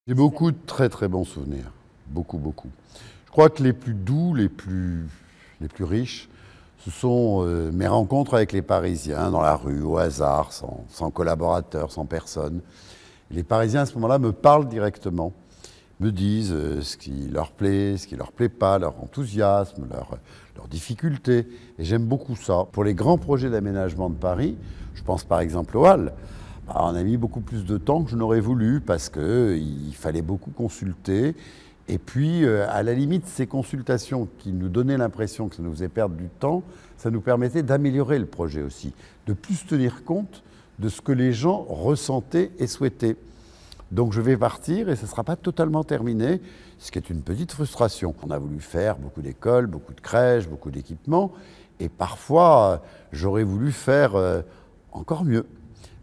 J'ai beaucoup de très très bons souvenirs, beaucoup, beaucoup. Je crois que les plus doux, les plus riches, ce sont mes rencontres avec les Parisiens, dans la rue, au hasard, sans collaborateurs, sans personne. Les Parisiens, à ce moment-là, me parlent directement, me disent ce qui leur plaît, ce qui leur plaît pas, leur enthousiasme, leurs difficultés. Et j'aime beaucoup ça. Pour les grands projets d'aménagement de Paris, je pense par exemple aux Halles, on a mis beaucoup plus de temps que je n'aurais voulu parce qu'il fallait beaucoup consulter. Et puis, à la limite, ces consultations qui nous donnaient l'impression que ça nous faisait perdre du temps, ça nous permettait d'améliorer le projet aussi, de plus tenir compte de ce que les gens ressentaient et souhaitaient. Donc je vais partir et ce ne sera pas totalement terminé, ce qui est une petite frustration. On a voulu faire beaucoup d'écoles, beaucoup de crèches, beaucoup d'équipements, et parfois j'aurais voulu faire encore mieux.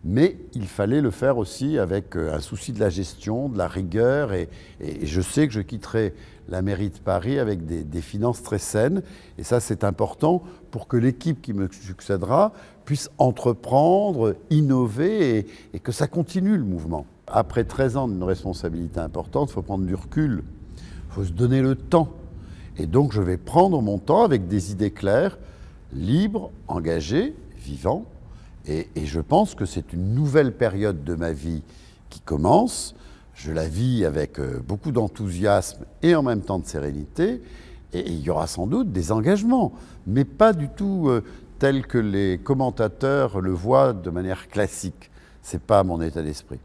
Mais il fallait le faire aussi avec un souci de la gestion, de la rigueur, et je sais que je quitterai la mairie de Paris avec des finances très saines, et ça c'est important pour que l'équipe qui me succédera puisse entreprendre, innover, et que ça continue le mouvement. Après 13 ans d'une responsabilité importante, il faut prendre du recul, il faut se donner le temps. Et donc je vais prendre mon temps avec des idées claires, libres, engagées, vivantes. Et je pense que c'est une nouvelle période de ma vie qui commence. Je la vis avec beaucoup d'enthousiasme et en même temps de sérénité. Et il y aura sans doute des engagements, mais pas du tout tels que les commentateurs le voient de manière classique. Ce n'est pas mon état d'esprit.